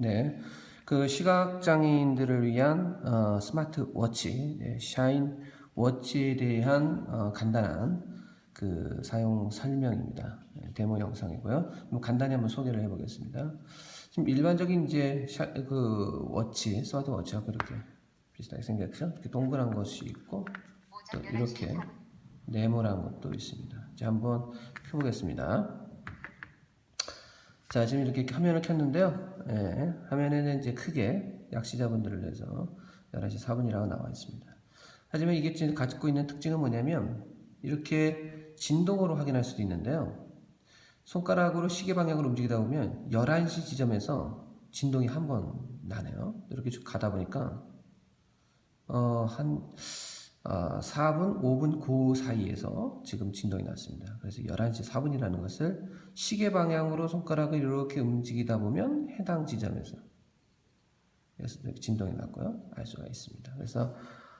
네, 그 시각장애인들을 위한 스마트워치, 네, 샤인 워치에 대한 간단한 그 사용 설명입니다. 네, 데모 영상이고요. 간단히 한번 소개를 해보겠습니다. 지금 일반적인 이제 그 워치, 스마트워치가 그렇게 비슷하게 생겼죠. 이렇게 동그란 것이 있고 또 이렇게 네모난 것도 있습니다. 자, 한번 켜보겠습니다. 자, 지금 이렇게 화면을 켰는데요. 예, 화면에는 이제 크게 약시자분들을 위해서 11시 4분이라고 나와 있습니다. 하지만 이게 지금 갖고 있는 특징은 뭐냐면 이렇게 진동으로 확인할 수도 있는데요. 손가락으로 시계 방향으로 움직이다 보면 11시 지점에서 진동이 한 번 나네요. 이렇게 쭉 가다 보니까 한 4분, 5분 그 사이에서 지금 진동이 났습니다. 그래서 11시 4분이라는 것을 시계 방향으로 손가락을 이렇게 움직이다 보면 해당 지점에서 진동이 났고요. 알 수가 있습니다. 그래서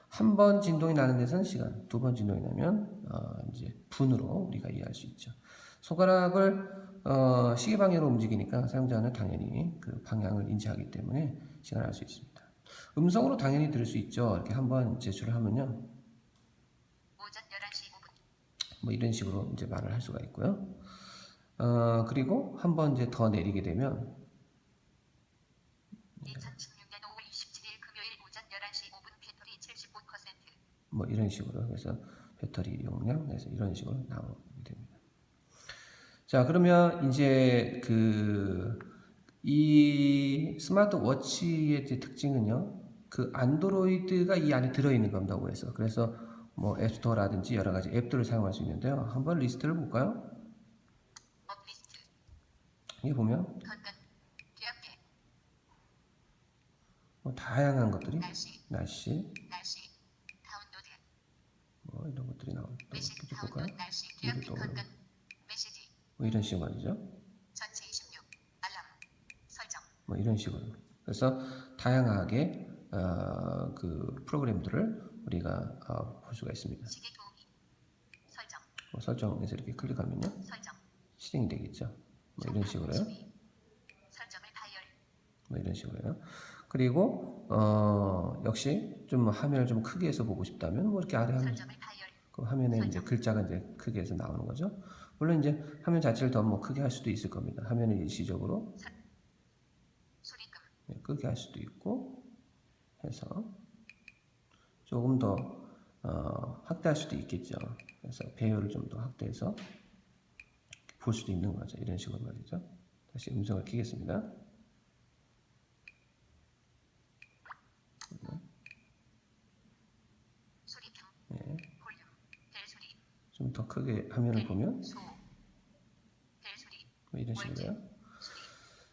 한 번 진동이 나는 데서는 시간, 두 번 진동이 나면 이제 분으로 우리가 이해할 수 있죠. 손가락을 시계 방향으로 움직이니까 사용자는 당연히 그 방향을 인지하기 때문에 시간을 알 수 있습니다. 음성으로 당연히 들을 수 있죠. 이렇게 한번 제출을 하면요. 오전 11시 5분. 뭐 이런 식으로 이제 말을 할 수가 있고요. 그리고 한번 이제 더 내리게 되면 2016년 5월 27일 금요일 오전 11시 5분 배터리 75%. 뭐 이런 식으로 그래서 배터리 용량 그래서 이런 식으로 나오게 됩니다. 자, 그러면 이제 이 스마트워치의 특징은요, 그 안드로이드가 이 안에 들어있는 겁니다, OS. 그래서 뭐 앱스토어라든지 여러 가지 앱들을 사용할 수 있는데요. 한번 리스트를 볼까요? 여기 보면 뭐 다양한 것들이 날씨 뭐 이런 것들이 나옵니다. 쭉 볼까요? 이게 또 뭐 이런 식으로 말이죠. 뭐 이런 식으로. 그래서 다양하게 그 프로그램들을 우리가 볼 수가 있습니다. 설정에서 이렇게 클릭하면요, 실행이 되겠죠. 뭐 이런 식으로요. 뭐 이런 식으로요. 그리고 역시 좀 화면을 좀 크게 해서 보고 싶다면 뭐 이렇게 아래 그 화면에 이제 글자가 이제 크게 해서 나오는 거죠. 물론 이제 화면 자체를 더 뭐 크게 할 수도 있을 겁니다. 화면을 일시적으로 크게 할 수도 있고 해서 조금 더 확대할 수도 있겠죠. 그래서 배열을 좀 더 확대해서 볼 수도 있는 거죠. 이런 식으로 말이죠. 다시 음성을 키겠습니다. 네. 좀 더 크게 화면을 보면 뭐 이런 식으로요.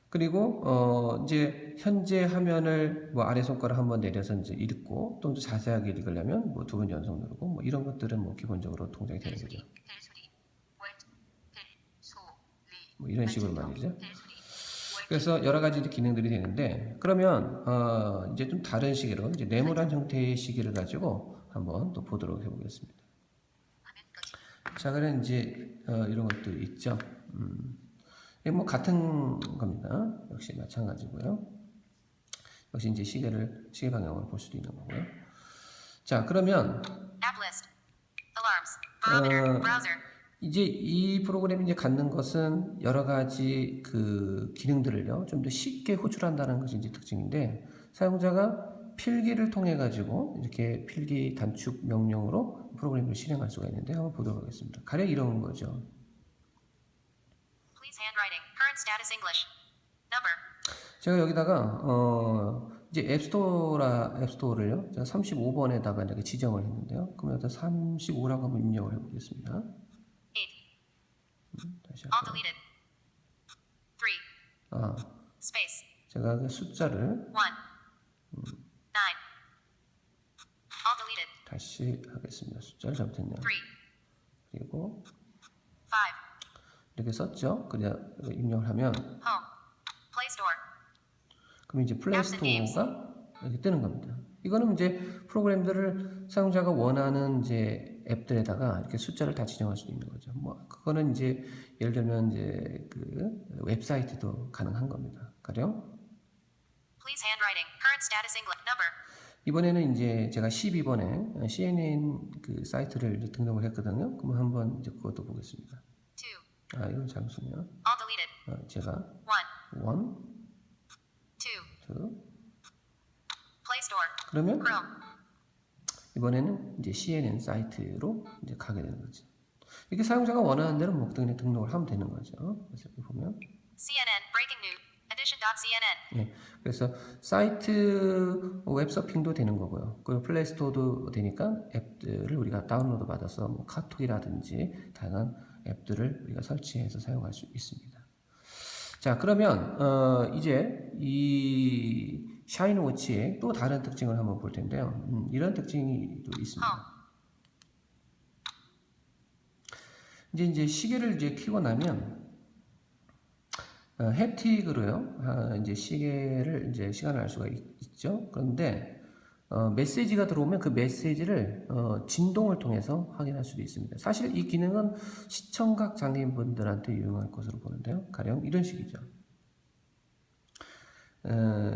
그리고 이제 현재 화면을 뭐 아래 손가락 한번 내려서 이제 읽고 또 자세하게 읽으려면 뭐 두 번 연속 누르고 뭐 이런 것들은 뭐 기본적으로 동작이 되는 거죠. 뭐 이런 식으로 말이죠. 그래서 여러 가지 기능들이 되는데 그러면 이제 좀 다른 시계로 이제 네모난 형태의 시계를 가지고 한번 또 보도록 해보겠습니다. 자, 그럼 이제 이런 것도 있죠. 뭐 같은 겁니다. 역시 마찬가지고요. 역시 이제 시계 방향으로 볼 수도 있는 거고요. 자, 그러면 이제 이 프로그램이 이제 갖는 것은 여러 가지 그 기능들을요 좀 더 쉽게 호출한다는 것이 이제 특징인데 사용자가 필기를 통해 가지고 이렇게 필기 단축 명령으로 프로그램을 실행할 수가 있는데 한번 보도록 하겠습니다. 가령 이런 거죠. 제가 여기다가 이제 앱스토어를요 제가 35번에다가 이렇게 지정을 했는데요. 그럼 여기다 35라고 한번 입력을 해보겠습니다. 다시 할게요. 제가 그 숫자를 다시 하겠습니다. 숫자를 잘못했네요. 그리고 이렇게 썼죠. 그냥 입력을 하면 그럼 이제 플레이스토어가 이렇게 뜨는 겁니다. 이거는 이제 프로그램들을 사용자가 원하는 이제 앱들에다가 이렇게 숫자를 다 지정할 수도 있는 거죠. 뭐 그거는 이제 예를 들면 이제 그 웹사이트도 가능한 겁니다. 가령 Please handwriting. Current status English. Number. 이번에는 이제 제가 12번에 CNN 그 사이트를 이제 등록을 했거든요. 그럼 한번 이제 그것도 보겠습니다. 2. 아, 이건 잘못이네요. All deleted. 제가 1. 1, 2. 2. Play Store. 그러면 Chrome. 이번에는 이제 CNN 사이트로 이제 가게 되는 거죠. 이렇게 사용자가 원하는 대로 뭐 등록을 하면 되는 거죠. 그래서 여기 보면 CNN Breaking News. Edition.cnn. 예, 그래서 사이트 웹 서핑도 되는 거고요. 그리고 플레이스토어도 되니까 앱들을 우리가 다운로드 받아서 뭐 카톡이라든지 다양한 앱들을 우리가 설치해서 사용할 수 있습니다. 자, 그러면 이제 이 샤인워치의 또 다른 특징을 한번 볼 텐데요. 이런 특징이 또 있습니다. 이제 시계를 이제 켜고 나면 햅틱으로요. 이제 시계를 이제 시간을 알 수가 있죠. 그런데 메시지가 들어오면 그 메시지를 진동을 통해서 확인할 수도 있습니다. 사실 이 기능은 시청각 장애인분들한테 유용할 것으로 보는데요. 가령 이런 식이죠.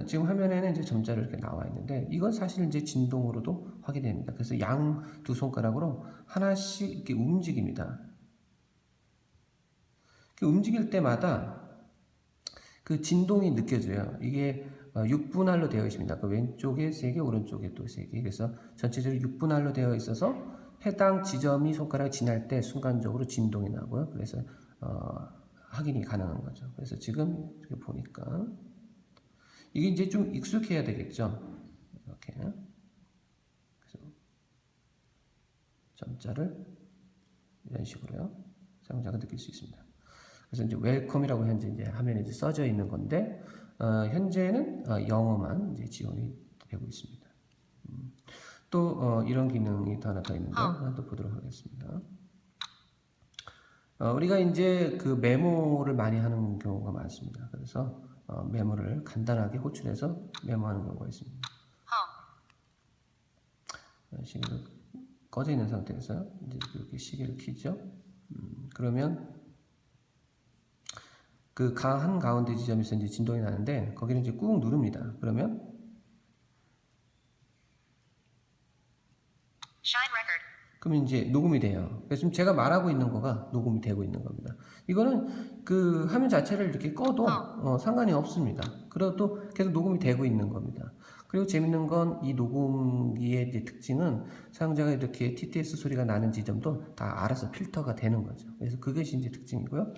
지금 화면에는 이제 점자로 이렇게 나와 있는데 이건 사실 이제 진동으로도 확인됩니다. 그래서 양 두 손가락으로 하나씩 이렇게 움직입니다. 움직일 때마다 그 진동이 느껴져요. 이게 6분할로 되어 있습니다. 그 왼쪽에 3개, 오른쪽에 또 3개. 그래서 전체적으로 6분할로 되어 있어서 해당 지점이 손가락이 지날 때 순간적으로 진동이 나고요. 그래서 확인이 가능한 거죠. 그래서 지금 이렇게 보니까 이게 이제 좀 익숙해야 되겠죠. 이렇게 그래서 점자를 이런 식으로요. 사용자가 느낄 수 있습니다. 그래서 이제 웰컴이라고 현재 이제 화면에 이제 써져 있는 건데 현재는 영어만 이제 지원이 되고 있습니다. 또 이런 기능이 더 하나 더 있는데 하나 또 보도록 하겠습니다. 우리가 이제 그 메모를 많이 하는 경우가 많습니다. 그래서 메모를 간단하게 호출해서 메모하는 경우가 있습니다. 시계를 꺼져 있는 상태에서 이제 이렇게 시계를 켜죠. 그러면 그 한 가운데 지점에서 이제 진동이 나는데 거기를 이제 꾹 누릅니다. 그러면 Shine record. 그러면 이제 녹음이 돼요. 그래서 지금 제가 말하고 있는 거가 녹음이 되고 있는 겁니다. 이거는 그 화면 자체를 이렇게 꺼도 상관이 없습니다. 그래도 계속 녹음이 되고 있는 겁니다. 그리고 재밌는 건 이 녹음기의 이제 특징은 사용자가 이렇게 TTS 소리가 나는 지점도 다 알아서 필터가 되는 거죠. 그래서 그것이 이제 특징이고요.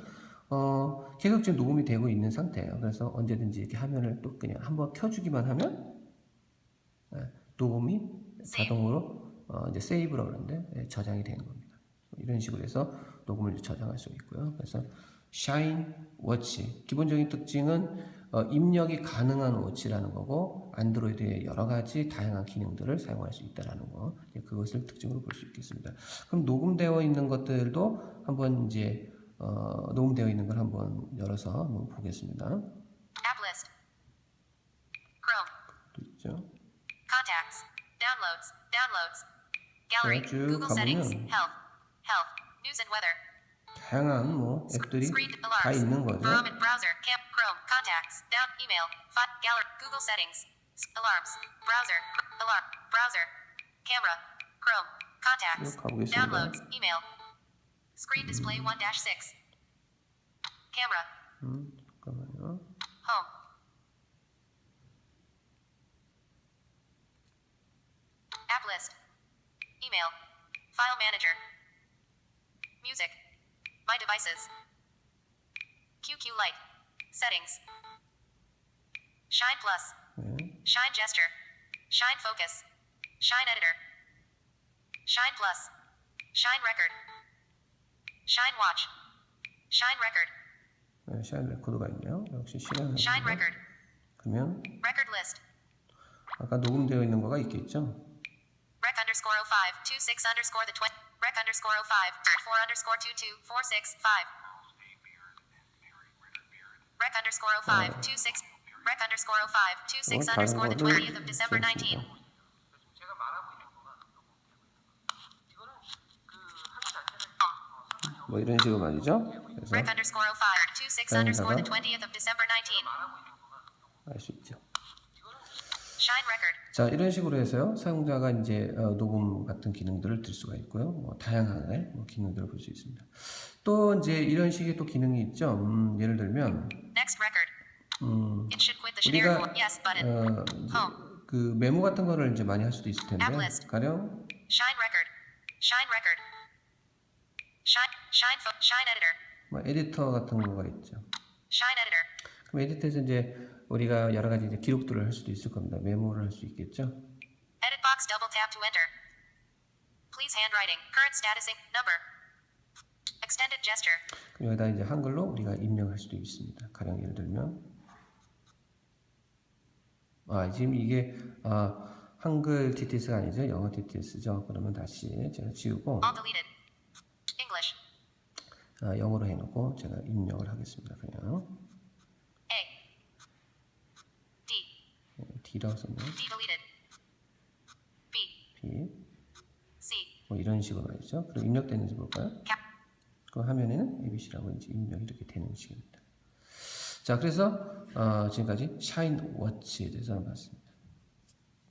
계속 지금 녹음이 되고 있는 상태예요. 그래서 언제든지 이렇게 화면을 또 그냥 한번 켜주기만 하면 녹음이 자동으로 이제 세이브라고 그러는데 저장이 되는 겁니다. 이런 식으로 해서 녹음을 저장할 수 있고요. 그래서 샤인 워치 기본적인 특징은 입력이 가능한 워치라는 거고 안드로이드의 여러 가지 다양한 기능들을 사용할 수 있다라는 거 그것을 특징으로 볼 수 있겠습니다. 그럼 녹음되어 있는 것들도 한번 이제 녹음되어 있는 걸 한번 열어서 한번 보겠습니다. App list. Chrome. 또 있죠. Contacts. Downloads. Downloads. Gallery. 쭉 Google settings. 가보면 Health. Health. News and weather. 다양한 뭐 앱들이 Screen 다 alarms. 있는 거죠. Barometer browser. Camp. Chrome. Contacts. Down. Email. Gallery. Google settings. Alarms. Browser. Alarm. Browser. Camera. Chrome. Contacts. 쭉 가보겠습니다. Downloads. Email. Screen display 1-6. Camera. 잠깐만요. Home. App list. Email. File manager. Music. My devices. QQ Lite. Settings. Shine Plus. 네. Shine Gesture. Shine Focus. Shine Editor. Shine Plus. Shine Record. Shine Watch. Shine Record. 네, 샤인 레코드가 있네요. 역시 시간을 Shine Record. 그러면 Record list. 아까 녹음되어 있는 거가 있겠죠. Rec underscore 05 26 underscore the 20. Rec underscore 05 4 underscore 22 46 5. Rec underscore 05 26. Rec underscore 05 26 다른 underscore the 거를 20th of December 19. 지웠습니다. 뭐 이런 식으로 말이죠. 그래서 Rec underscore 05 26 underscore the 20th of December 19. 알 수 있죠. Shine record. 자, 이런 식으로 해서요, 사용자가 이제 녹음 같은 기능들을 들 수가 있고요. 뭐 다양하게 기능들을 볼 수 있습니다. 또 이제 이런 식의 또 기능이 있죠. 예를 들면 Next record. It should quit the 우리가 generic yes button. 이제 Home. 그 메모 같은 거를 이제 많이 할 수도 있을 텐데, App list. 가령 Shine record. Shine record. Shine editor. 뭐 에디터 같은 거가 있죠. Shine editor. 그럼 에디터에서 이제 우리가 여러 가지 이제 기록들을 할 수도 있을 겁니다. 메모를 할 수 있겠죠. Edit box double tap to enter. Please handwriting. Current statusing. Number. Extended gesture. 그럼 여기다 이제 한글로 우리가 입력할 수도 있습니다. 가령 예를 들면 지금 이게 한글 TTS가 아니죠. 영어 TTS죠. 그러면 다시 제가 지우고 All deleted. English. 영어로 해놓고 제가 입력을 하겠습니다. 그냥 A. D. D라고 썼네요. D deleted. B. B C. 뭐 이런 식으로 말이죠. 그럼 입력되는지 볼까요? Cap. 그럼 화면에는 ABC라고 이제 입력이 이렇게 되는 식입니다. 자, 그래서 지금까지 샤인 워치에 대해서 봤습니다.